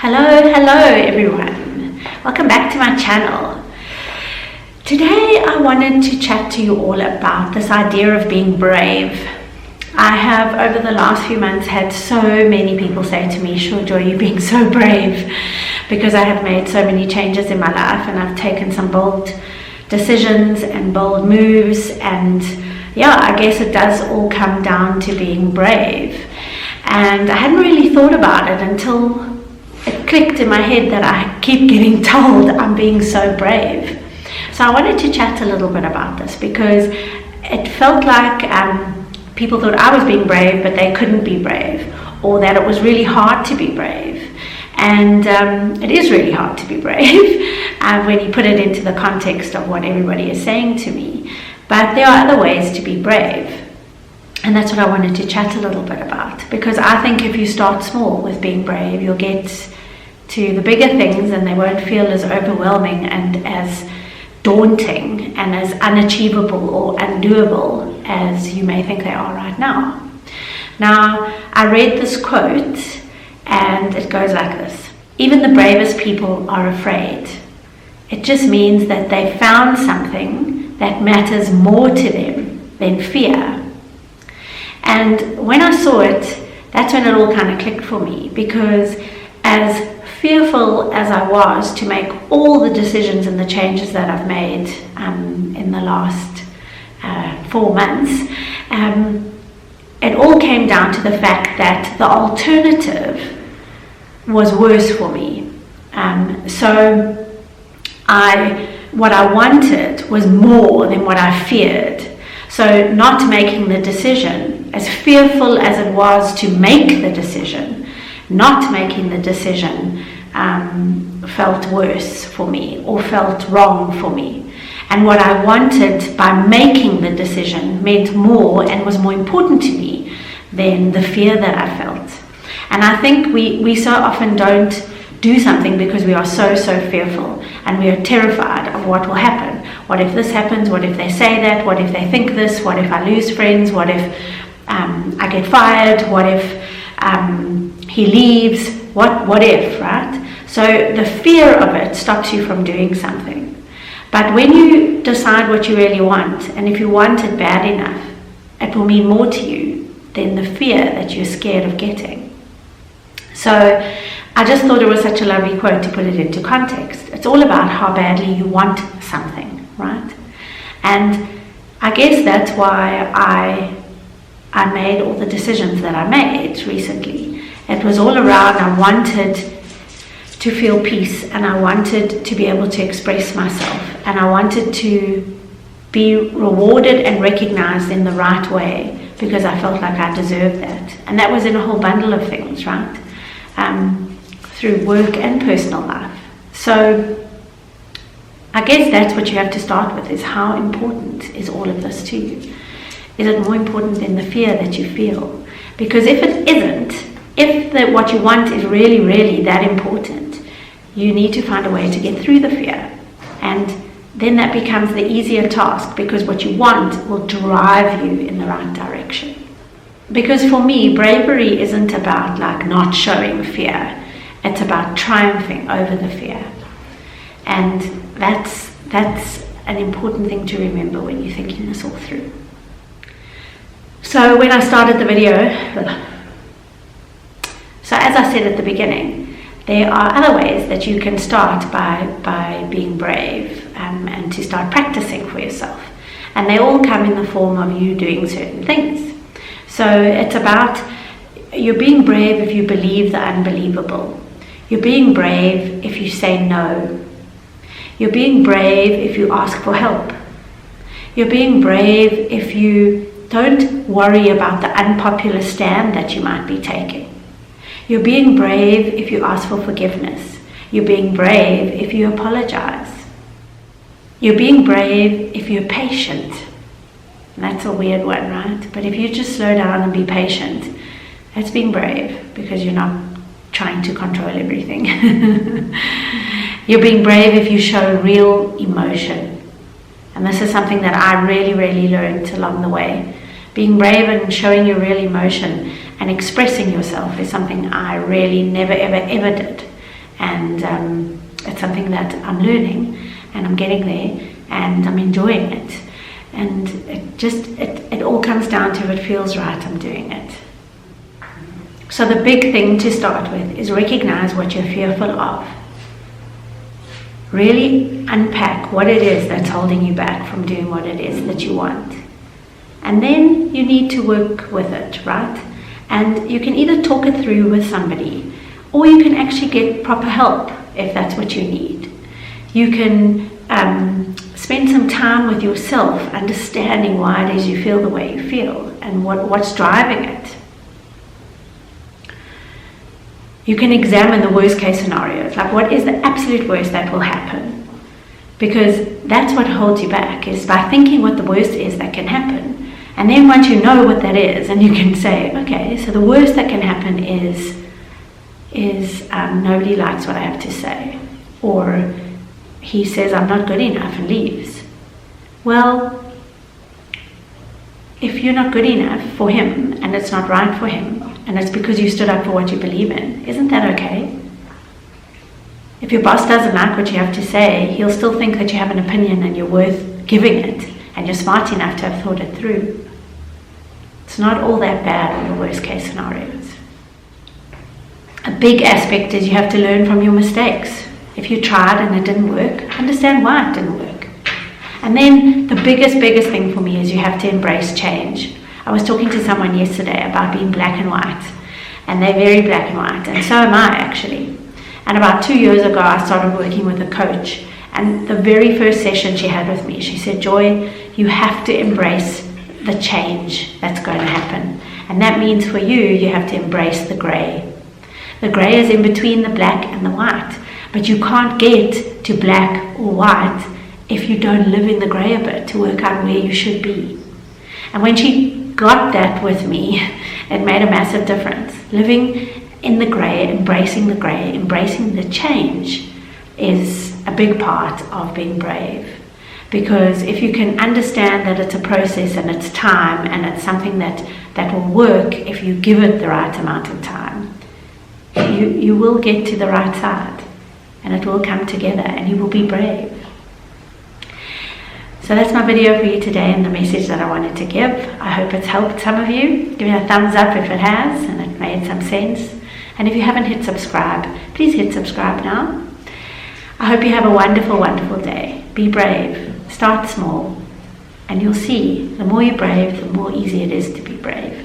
Hello everyone. Welcome back to my channel. Today I wanted to chat to you all about this idea of being brave. I have over the last few months had so many people say to me, "Sure Joy, you're being so brave," because I have made so many changes in my life and I've taken some bold decisions and bold moves, and I guess it does all come down to being brave. And I hadn't really thought about it until it clicked in my head that I keep getting told I'm being so brave. So I wanted to chat a little bit about this because it felt like people thought I was being brave, but they couldn't be brave, or that it was really hard to be brave. And it is really hard to be brave when you put it into the context of what everybody is saying to me. But there are other ways to be brave. And that's what I wanted to chat a little bit about, because I think if you start small with being brave, you'll get to the bigger things and they won't feel as overwhelming and as daunting and as unachievable or undoable as you may think they are right now. Now, I read this quote and it goes like this: "Even the bravest people are afraid. It just means that they found something that matters more to them than fear." And when I saw it, that's when it all kind of clicked for me, because as fearful as I was to make all the decisions and the changes that I've made in the last 4 months, it all came down to the fact that the alternative was worse for me. So what I wanted was more than what I feared. So not making the decision, as fearful as it was to make the decision, not making the decision felt worse for me or felt wrong for me. And what I wanted by making the decision meant more and was more important to me than the fear that I felt. And I think we so often don't do something because we are so fearful and we are terrified of what will happen. What if this happens? What if they say that? What if they think this? What if I lose friends? What if I get fired? What if he leaves? What if, right? So the fear of it stops you from doing something. But when you decide what you really want, and if you want it bad enough, it will mean more to you than the fear that you're scared of getting. So I just thought it was such a lovely quote to put it into context. It's all about how badly you want something, right? And I guess that's why I made all the decisions that I made recently. It was all around, I wanted to feel peace, and I wanted to be able to express myself, and I wanted to be rewarded and recognized in the right way, because I felt like I deserved that. And that was in a whole bundle of things, right? Through work and personal life. So I guess that's what you have to start with, is how important is all of this to you? Is it more important than the fear that you feel? Because if it isn't, if what you want is really, really that important, you need to find a way to get through the fear. And then that becomes the easier task, because what you want will drive you in the right direction. Because for me, bravery isn't about like not showing fear. It's about triumphing over the fear. And that's an important thing to remember when you're thinking this all through. So when I started the video, so as I said at the beginning, there are other ways that you can start by being brave and to start practicing for yourself. And they all come in the form of you doing certain things. So it's about, you're being brave if you believe the unbelievable. You're being brave if you say no. You're being brave if you ask for help. You're being brave if you don't worry about the unpopular stand that you might be taking. You're being brave if you ask for forgiveness. You're being brave if you apologize. You're being brave if you're patient. And that's a weird one, right? But if you just slow down and be patient, that's being brave, because you're not trying to control everything. You're being brave if you show real emotion. And this is something that I really, really learned along the way. Being brave and showing your real emotion and expressing yourself is something I really never, ever, ever did. and it's something that I'm learning, and I'm getting there, and I'm enjoying it. And it all comes down to if it feels right, I'm doing it. So the big thing to start with is recognize what you're fearful of. Really unpack what it is that's holding you back from doing what it is that you want. And then you need to work with it, right? And you can either talk it through with somebody, or you can actually get proper help if that's what you need. You can spend some time with yourself, understanding why it is you feel the way you feel and what's driving it. You can examine the worst case scenarios, like what is the absolute worst that will happen? Because that's what holds you back, is by thinking what the worst is that can happen. And then once you know what that is, and you can say, okay, so the worst that can happen is nobody likes what I have to say, or he says I'm not good enough and leaves. Well, if you're not good enough for him and it's not right for him, and it's because you stood up for what you believe in, isn't that okay? If your boss doesn't like what you have to say, he'll still think that you have an opinion and you're worth giving it, and you're smart enough to have thought it through. It's not all that bad in the worst case scenarios. A big aspect is you have to learn from your mistakes. If you tried and it didn't work, understand why it didn't work. And then the biggest thing for me is you have to embrace change. I was talking to someone yesterday about being black and white, and they're very black and white, and so am I actually. And about 2 years ago, I started working with a coach, and the very first session she had with me, she said, Joy, you have to embrace the change that's going to happen. And that means for you, you have to embrace the grey. The grey is in between the black and the white. But you can't get to black or white if you don't live in the grey a bit to work out where you should be. And when she got that with me, it made a massive difference. Living in the grey, embracing the change is a big part of being brave. Because if you can understand that it's a process and it's time and it's something that will work if you give it the right amount of time, you will get to the right side. And it will come together and you will be brave. So that's my video for you today and the message that I wanted to give. I hope it's helped some of you. Give me a thumbs up if it has and it made some sense. And if you haven't hit subscribe, please hit subscribe now. I hope you have a wonderful, wonderful day. Be brave. Start small. And you'll see, the more you're brave, the more easy it is to be brave.